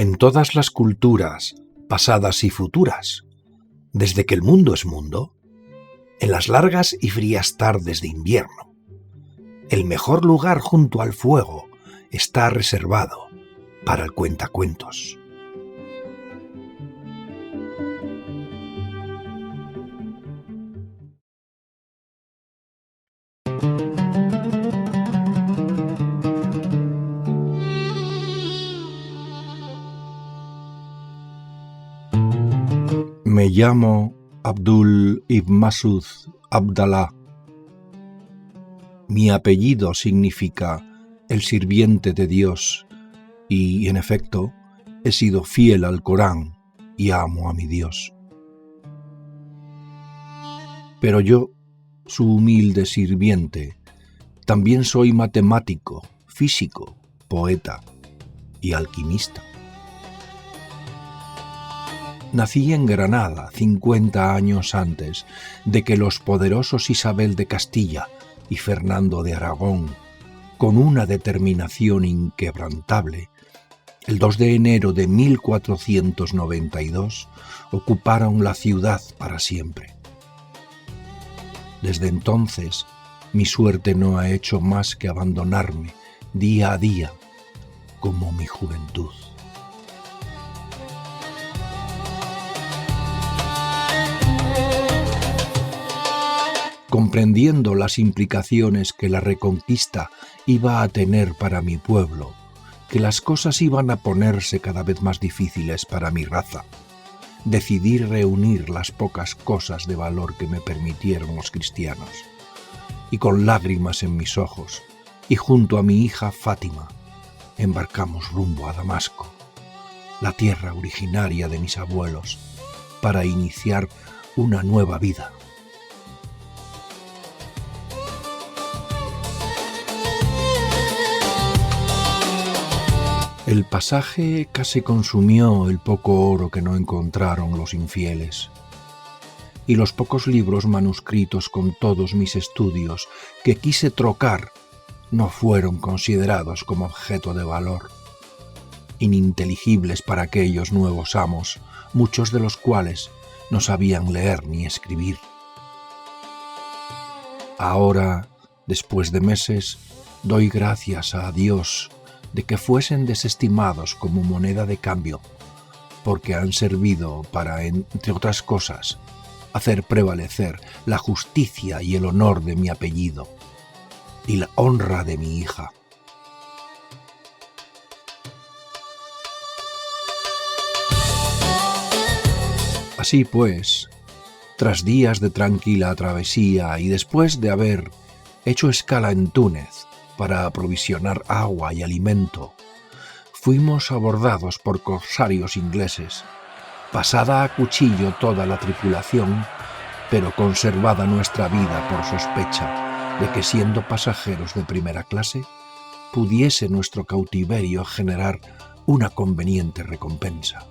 En todas las culturas, pasadas y futuras, desde que el mundo es mundo, en las largas y frías tardes de invierno, el mejor lugar junto al fuego está reservado para el cuentacuentos. Me llamo Abdul ibn Masud Abdallah. Mi apellido significa el sirviente de Dios y, en efecto, he sido fiel al Corán y amo a mi Dios. Pero yo, su humilde sirviente, también soy matemático, físico, poeta y alquimista. Nací en Granada 50 años antes de que los poderosos Isabel de Castilla y Fernando de Aragón, con una determinación inquebrantable, el 2 de enero de 1492 ocuparon la ciudad para siempre. Desde entonces, mi suerte no ha hecho más que abandonarme día a día, como mi juventud. Comprendiendo las implicaciones que la reconquista iba a tener para mi pueblo, que las cosas iban a ponerse cada vez más difíciles para mi raza, decidí reunir las pocas cosas de valor que me permitieron los cristianos, y con lágrimas en mis ojos, y junto a mi hija Fátima, embarcamos rumbo a Damasco, la tierra originaria de mis abuelos, para iniciar una nueva vida. El pasaje casi consumió el poco oro que no encontraron los infieles, y los pocos libros manuscritos con todos mis estudios que quise trocar no fueron considerados como objeto de valor, ininteligibles para aquellos nuevos amos, muchos de los cuales no sabían leer ni escribir. Ahora, después de meses, doy gracias a Dios de que fuesen desestimados como moneda de cambio, porque han servido para, entre otras cosas, hacer prevalecer la justicia y el honor de mi apellido y la honra de mi hija. Así pues, tras días de tranquila travesía y después de haber hecho escala en Túnez para aprovisionar agua y alimento, fuimos abordados por corsarios ingleses, pasada a cuchillo toda la tripulación, pero conservada nuestra vida por sospecha de que, siendo pasajeros de primera clase, pudiese nuestro cautiverio generar una conveniente recompensa.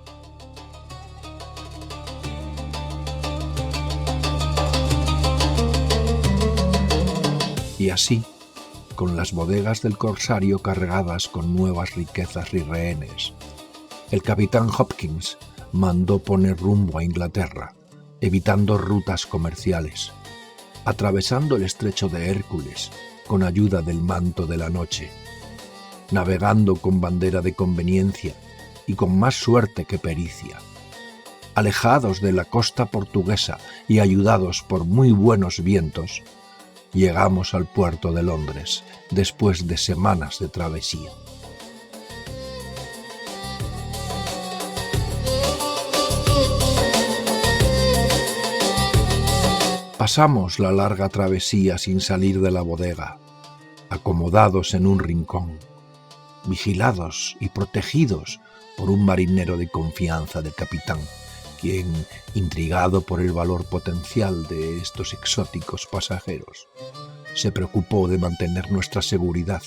Y así, con las bodegas del corsario cargadas con nuevas riquezas y rehenes, el capitán Hopkins mandó poner rumbo a Inglaterra, evitando rutas comerciales, atravesando el estrecho de Hércules con ayuda del manto de la noche, navegando con bandera de conveniencia y con más suerte que pericia, alejados de la costa portuguesa y ayudados por muy buenos vientos. Llegamos al puerto de Londres después de semanas de travesía. Pasamos la larga travesía sin salir de la bodega, acomodados en un rincón, vigilados y protegidos por un marinero de confianza del capitán, quien, intrigado por el valor potencial de estos exóticos pasajeros, se preocupó de mantener nuestra seguridad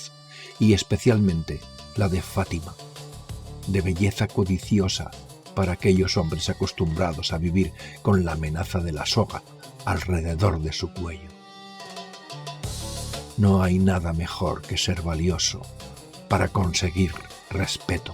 y especialmente la de Fátima, de belleza codiciosa para aquellos hombres acostumbrados a vivir con la amenaza de la soga alrededor de su cuello. No hay nada mejor que ser valioso para conseguir respeto.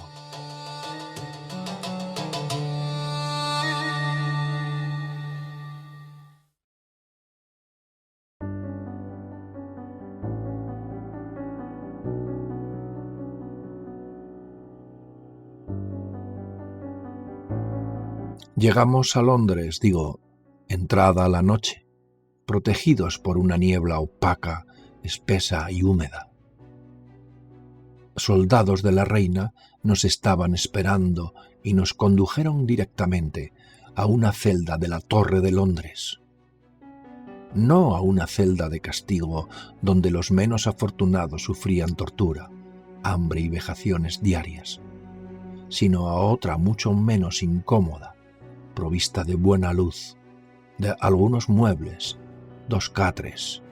Llegamos a Londres, entrada la noche, protegidos por una niebla opaca, espesa y húmeda. Soldados de la reina nos estaban esperando y nos condujeron directamente a una celda de la Torre de Londres. No a una celda de castigo donde los menos afortunados sufrían tortura, hambre y vejaciones diarias, sino a otra mucho menos incómoda, provista de buena luz, de algunos muebles, 2 catres,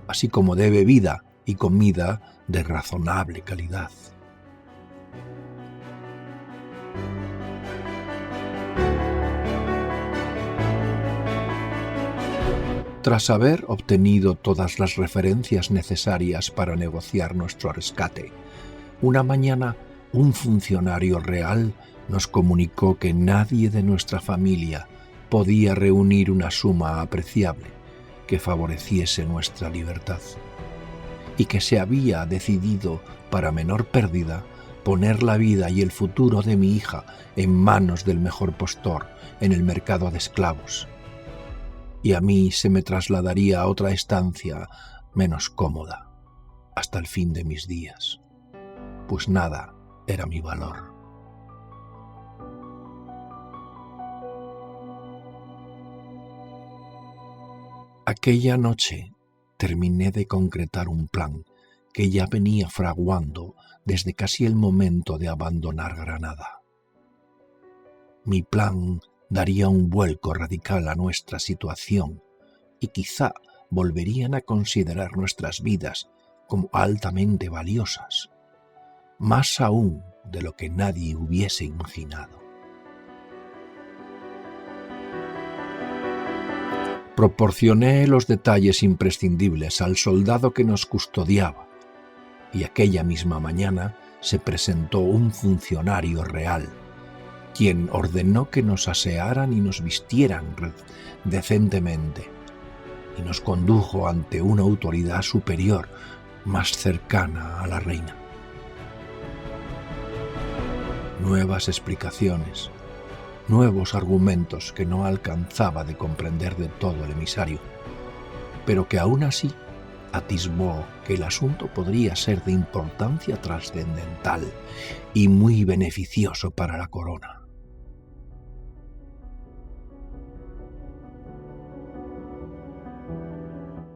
así como de bebida y comida de razonable calidad. Tras haber obtenido todas las referencias necesarias para negociar nuestro rescate, una mañana un funcionario real nos comunicó que nadie de nuestra familia podía reunir una suma apreciable que favoreciese nuestra libertad, y que se había decidido, para menor pérdida, poner la vida y el futuro de mi hija en manos del mejor postor en el mercado de esclavos, y a mí se me trasladaría a otra estancia menos cómoda hasta el fin de mis días, pues nada era mi valor. Aquella noche terminé de concretar un plan que ya venía fraguando desde casi el momento de abandonar Granada. Mi plan daría un vuelco radical a nuestra situación y quizá volverían a considerar nuestras vidas como altamente valiosas, más aún de lo que nadie hubiese imaginado. Proporcioné los detalles imprescindibles al soldado que nos custodiaba, y aquella misma mañana se presentó un funcionario real, quien ordenó que nos asearan y nos vistieran decentemente, y nos condujo ante una autoridad superior más cercana a la reina. Nuevas explicaciones, nuevos argumentos que no alcanzaba de comprender de todo el emisario, pero que aún así atisbó que el asunto podría ser de importancia trascendental y muy beneficioso para la corona.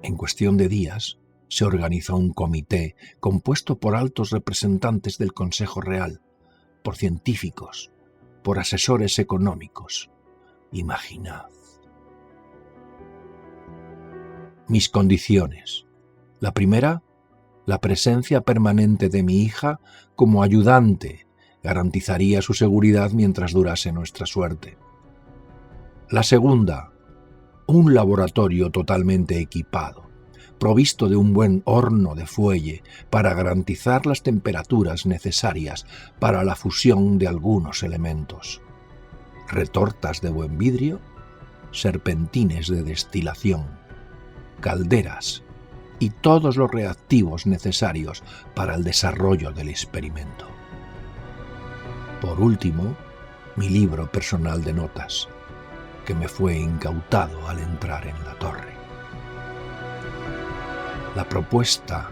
En cuestión de días, se organizó un comité compuesto por altos representantes del Consejo Real, por científicos, por asesores económicos. Imaginad. Mis condiciones. La primera, la presencia permanente de mi hija como ayudante garantizaría su seguridad mientras durase nuestra suerte. La segunda, un laboratorio totalmente equipado, provisto de un buen horno de fuelle para garantizar las temperaturas necesarias para la fusión de algunos elementos, retortas de buen vidrio, serpentines de destilación, calderas y todos los reactivos necesarios para el desarrollo del experimento. Por último, mi libro personal de notas, que me fue incautado al entrar en la torre. La propuesta: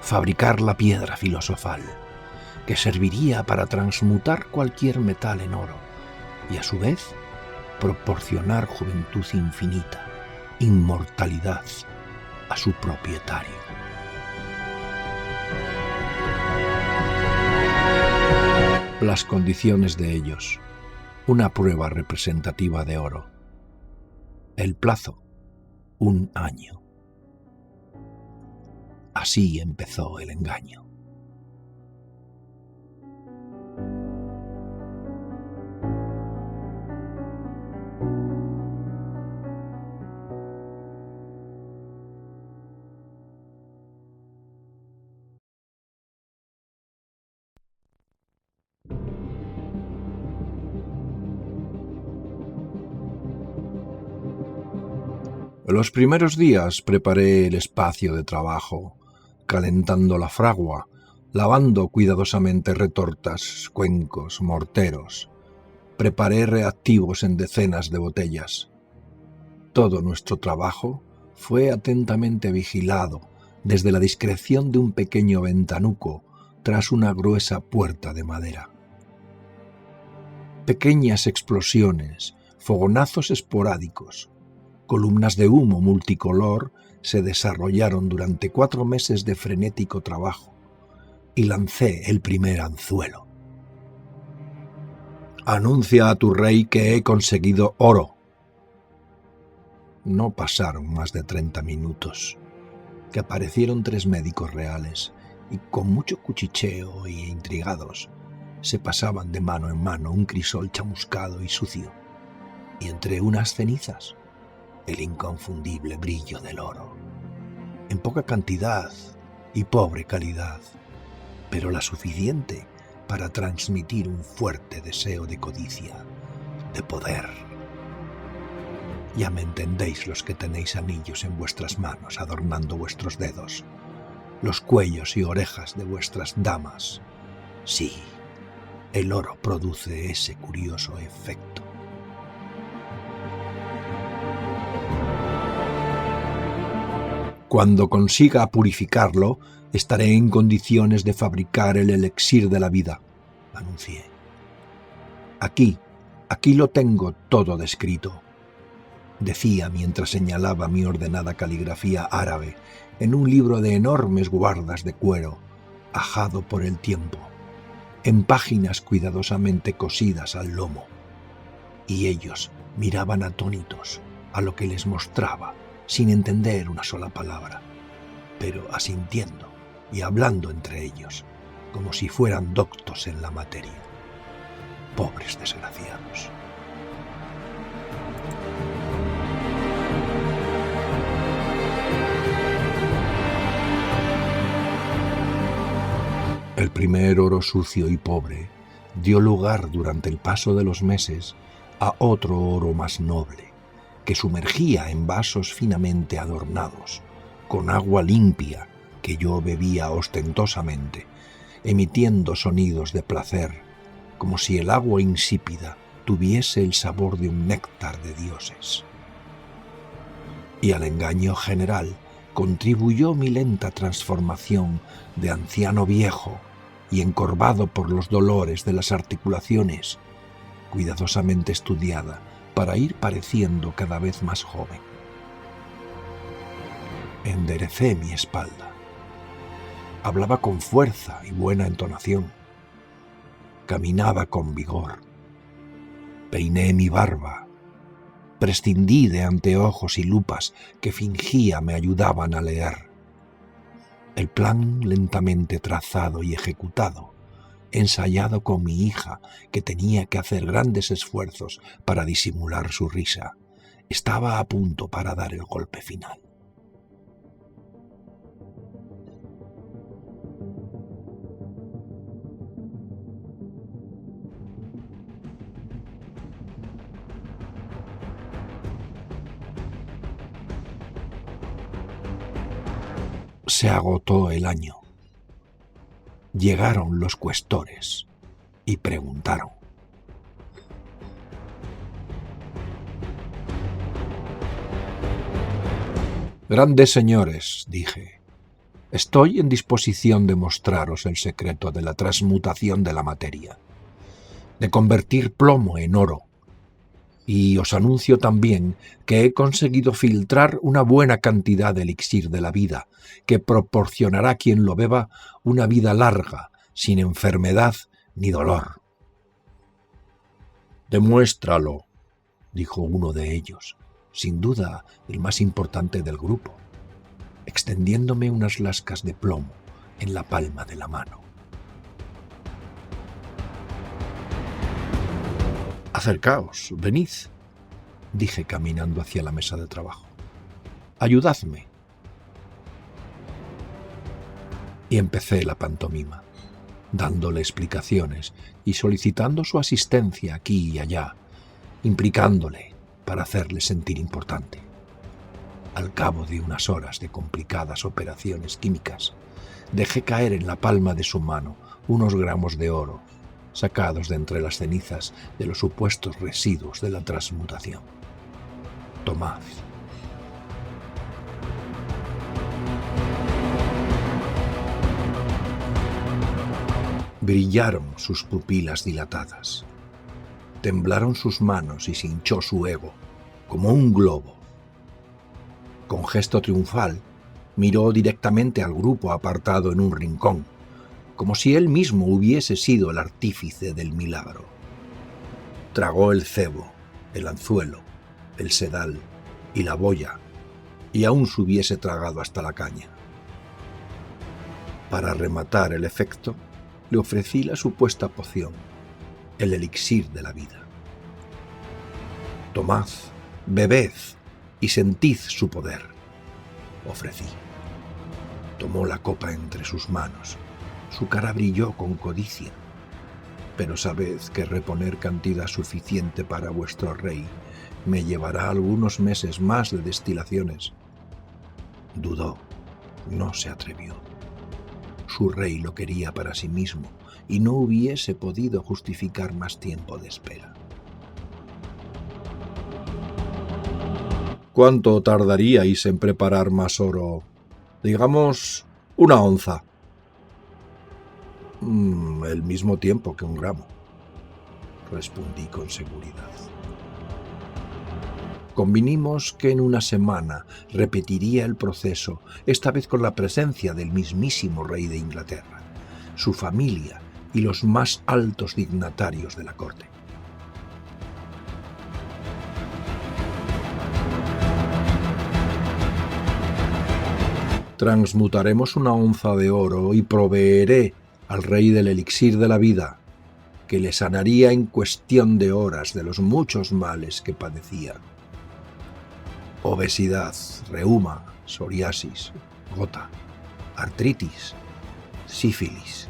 fabricar la piedra filosofal, que serviría para transmutar cualquier metal en oro y a su vez proporcionar juventud infinita, inmortalidad a su propietario. Las condiciones de ellos: una prueba representativa de oro. El plazo: 1 año. Así empezó el engaño. Los primeros días preparé el espacio de trabajo, calentando la fragua, lavando cuidadosamente retortas, cuencos, morteros, Preparé reactivos en decenas de botellas. Todo nuestro trabajo fue atentamente vigilado desde la discreción de un pequeño ventanuco tras una gruesa puerta de madera. Pequeñas explosiones, fogonazos esporádicos, columnas de humo multicolor se desarrollaron durante 4 meses de frenético trabajo y lancé el primer anzuelo. «Anuncia a tu rey que he conseguido oro». No pasaron más de 30 minutos, que aparecieron 3 médicos reales y con mucho cuchicheo e intrigados se pasaban de mano en mano un crisol chamuscado y sucio, y entre unas cenizas el inconfundible brillo del oro, en poca cantidad y pobre calidad, pero la suficiente para transmitir un fuerte deseo de codicia, de poder. Ya me entendéis los que tenéis anillos en vuestras manos adornando vuestros dedos, los cuellos y orejas de vuestras damas. Sí, el oro produce ese curioso efecto. Cuando consiga purificarlo, estaré en condiciones de fabricar el elixir de la vida, anuncié. Aquí lo tengo todo descrito, decía mientras señalaba mi ordenada caligrafía árabe en un libro de enormes guardas de cuero, ajado por el tiempo, en páginas cuidadosamente cosidas al lomo. Y ellos miraban atónitos a lo que les mostraba, sin entender una sola palabra, pero asintiendo y hablando entre ellos, como si fueran doctos en la materia. Pobres desgraciados. El primer oro sucio y pobre dio lugar durante el paso de los meses a otro oro más noble, que sumergía en vasos finamente adornados, con agua limpia que yo bebía ostentosamente, emitiendo sonidos de placer, como si el agua insípida tuviese el sabor de un néctar de dioses. Y al engaño general contribuyó mi lenta transformación de anciano viejo y encorvado por los dolores de las articulaciones, cuidadosamente estudiada para ir pareciendo cada vez más joven. Enderecé mi espalda. Hablaba con fuerza y buena entonación. Caminaba con vigor. Peiné mi barba. Prescindí de anteojos y lupas que fingía me ayudaban a leer. El plan lentamente trazado y ejecutado, ensayado con mi hija, que tenía que hacer grandes esfuerzos para disimular su risa, estaba a punto para dar el golpe final. Se agotó el año. Llegaron los cuestores y preguntaron. «Grandes señores», dije, «estoy en disposición de mostraros el secreto de la transmutación de la materia, de convertir plomo en oro, y os anuncio también que he conseguido filtrar una buena cantidad de elixir de la vida, que proporcionará a quien lo beba una vida larga, sin enfermedad ni dolor». «Demuéstralo», dijo uno de ellos, sin duda el más importante del grupo, extendiéndome unas lascas de plomo en la palma de la mano. «Acercaos, venid», dije caminando hacia la mesa de trabajo. «Ayudadme». Y empecé la pantomima, dándole explicaciones y solicitando su asistencia aquí y allá, implicándole para hacerle sentir importante. Al cabo de unas horas de complicadas operaciones químicas, dejé caer en la palma de su mano unos gramos de oro, sacados de entre las cenizas de los supuestos residuos de la transmutación. Tomad. Brillaron sus pupilas dilatadas. Temblaron sus manos y se hinchó su ego, como un globo. Con gesto triunfal, miró directamente al grupo apartado en un rincón, como si él mismo hubiese sido el artífice del milagro. Tragó el cebo, el anzuelo, el sedal y la boya, y aún se hubiese tragado hasta la caña. Para rematar el efecto, le ofrecí la supuesta poción, el elixir de la vida. Tomad, bebed y sentid su poder, ofrecí. Tomó la copa entre sus manos. Su cara brilló con codicia. Pero sabed que reponer cantidad suficiente para vuestro rey me llevará algunos meses más de destilaciones. Dudó, no se atrevió. Su rey lo quería para sí mismo y no hubiese podido justificar más tiempo de espera. ¿Cuánto tardaríais en preparar más oro? Digamos, 1 onza. El mismo tiempo que 1 gramo, respondí con seguridad. Convinimos que en 1 semana repetiría el proceso, esta vez con la presencia del mismísimo rey de Inglaterra, su familia y los más altos dignatarios de la corte. Transmutaremos 1 onza de oro y proveeré al rey del elixir de la vida, que le sanaría en cuestión de horas de los muchos males que padecía. Obesidad, reuma, psoriasis, gota, artritis, sífilis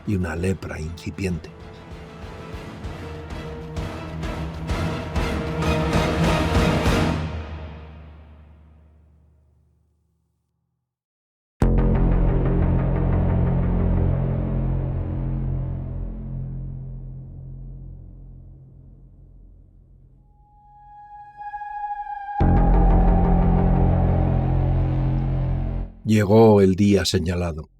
y una lepra incipiente. Llegó el día señalado.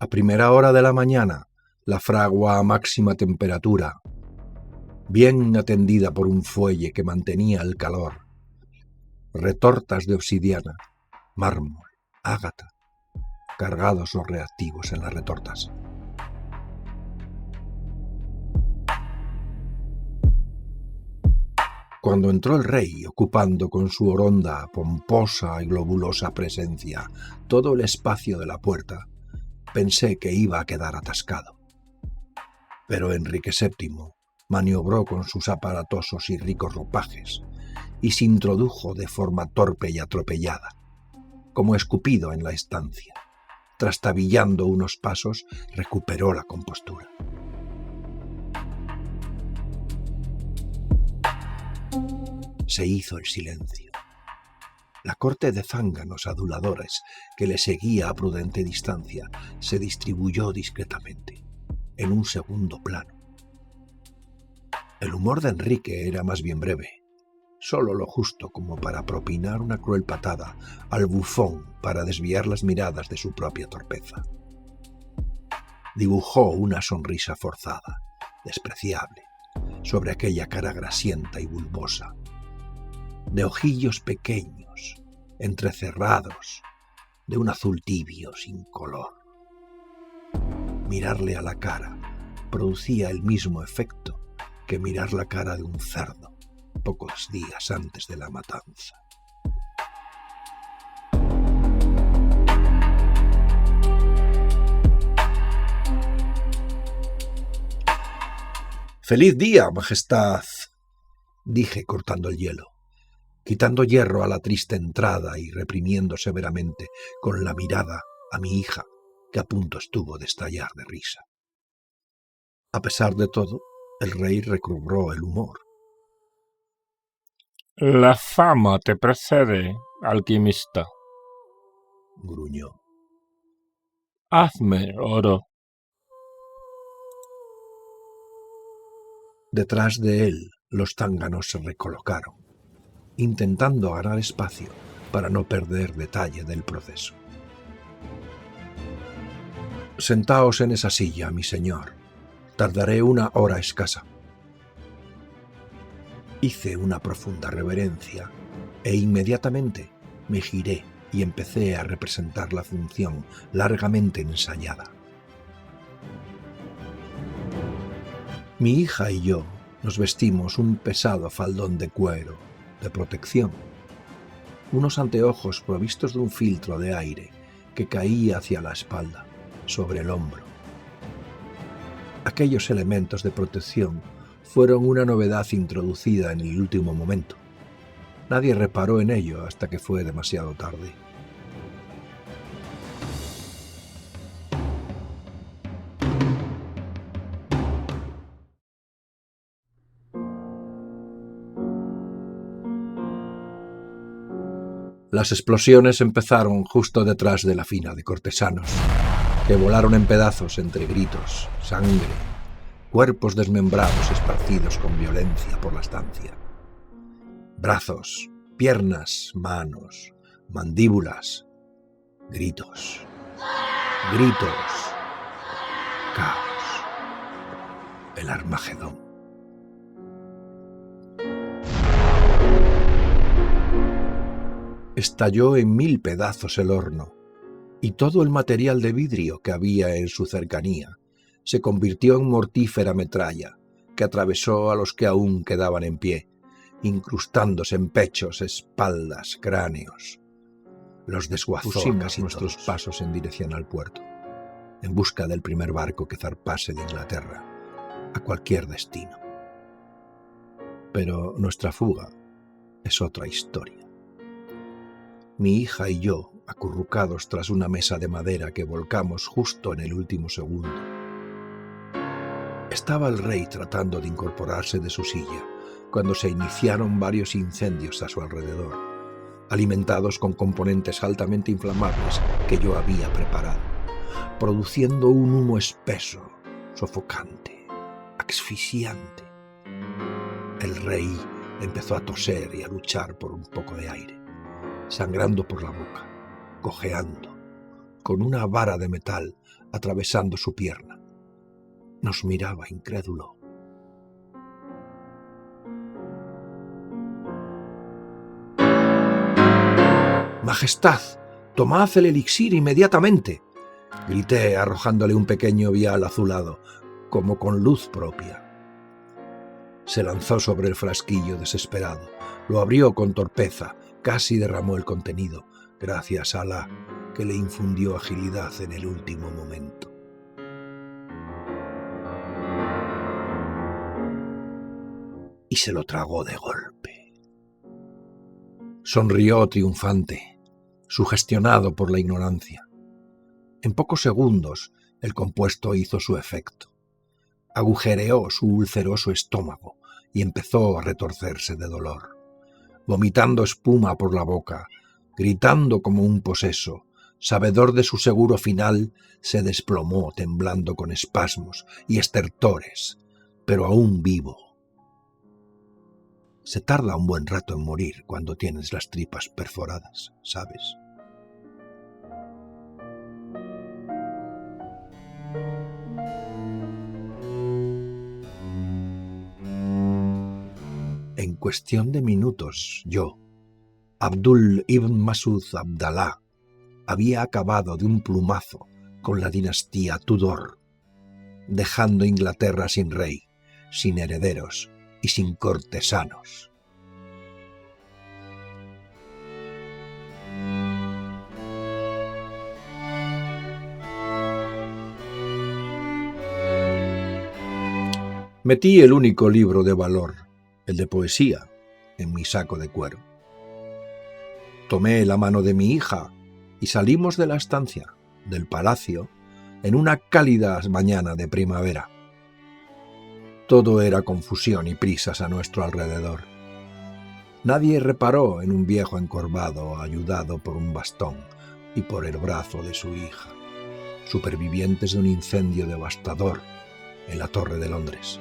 A primera hora de la mañana, la fragua a máxima temperatura, bien atendida por un fuelle que mantenía el calor, retortas de obsidiana, mármol, ágata, cargados los reactivos en las retortas. Cuando entró el rey, ocupando con su oronda, pomposa y globulosa presencia todo el espacio de la puerta, pensé que iba a quedar atascado. Pero Enrique VII maniobró con sus aparatosos y ricos ropajes y se introdujo de forma torpe y atropellada, como escupido en la estancia. Trastabillando unos pasos, recuperó la compostura. Se hizo el silencio. La corte de zánganos aduladores que le seguía a prudente distancia se distribuyó discretamente, en un segundo plano. El humor de Enrique era más bien breve, solo lo justo como para propinar una cruel patada al bufón para desviar las miradas de su propia torpeza. Dibujó una sonrisa forzada, despreciable, sobre aquella cara grasienta y bulbosa, de ojillos pequeños, entrecerrados, de un azul tibio sin color. Mirarle a la cara producía el mismo efecto que mirar la cara de un cerdo pocos días antes de la matanza. «¡Feliz día, Majestad!», dije cortando el hielo, quitando hierro a la triste entrada y reprimiendo severamente con la mirada a mi hija, que a punto estuvo de estallar de risa. A pesar de todo, el rey recobró el humor. «La fama te precede, alquimista», gruñó. «Hazme oro». Detrás de él, los zánganos se recolocaron, intentando ganar espacio para no perder detalle del proceso. «Sentaos en esa silla, mi señor. Tardaré 1 hora escasa». Hice una profunda reverencia e inmediatamente me giré y empecé a representar la función largamente ensayada. Mi hija y yo nos vestimos un pesado faldón de cuero, de protección, unos anteojos provistos de un filtro de aire que caía hacia la espalda, sobre el hombro. Aquellos elementos de protección fueron una novedad introducida en el último momento. Nadie reparó en ello hasta que fue demasiado tarde. Las explosiones empezaron justo detrás de la fila de cortesanos, que volaron en pedazos entre gritos, sangre, cuerpos desmembrados esparcidos con violencia por la estancia. Brazos, piernas, manos, mandíbulas, gritos, gritos, caos, el Armagedón. Estalló en 1000 pedazos el horno, y todo el material de vidrio que había en su cercanía se convirtió en mortífera metralla que atravesó a los que aún quedaban en pie, incrustándose en pechos, espaldas, cráneos. Los desguazó casi nuestros pasos en dirección al puerto, en busca del primer barco que zarpase de Inglaterra, a cualquier destino. Pero nuestra fuga es otra historia. Mi hija y yo, acurrucados tras una mesa de madera que volcamos justo en el último segundo. Estaba el rey tratando de incorporarse de su silla cuando se iniciaron varios incendios a su alrededor, alimentados con componentes altamente inflamables que yo había preparado, produciendo un humo espeso, sofocante, asfixiante. El rey empezó a toser y a luchar por un poco de aire, sangrando por la boca, cojeando, con una vara de metal atravesando su pierna. Nos miraba incrédulo. «Majestad, tomad el elixir inmediatamente», grité arrojándole un pequeño vial azulado, como con luz propia. Se lanzó sobre el frasquillo desesperado, lo abrió con torpeza, casi derramó el contenido, gracias a Alá, que le infundió agilidad en el último momento. Y se lo tragó de golpe. Sonrió triunfante, sugestionado por la ignorancia. En pocos segundos el compuesto hizo su efecto. Agujereó su ulceroso estómago y empezó a retorcerse de dolor, vomitando espuma por la boca, gritando como un poseso. Sabedor de su seguro final, se desplomó temblando con espasmos y estertores, pero aún vivo. Se tarda un buen rato en morir cuando tienes las tripas perforadas, ¿sabes? En cuestión de minutos, yo, Abdul ibn Masud Abdalá, había acabado de un plumazo con la dinastía Tudor, dejando Inglaterra sin rey, sin herederos y sin cortesanos. Metí el único libro de valor, el de poesía, en mi saco de cuero. Tomé la mano de mi hija y salimos de la estancia, del palacio, en una cálida mañana de primavera. Todo era confusión y prisas a nuestro alrededor. Nadie reparó en un viejo encorvado ayudado por un bastón y por el brazo de su hija, supervivientes de un incendio devastador en la Torre de Londres.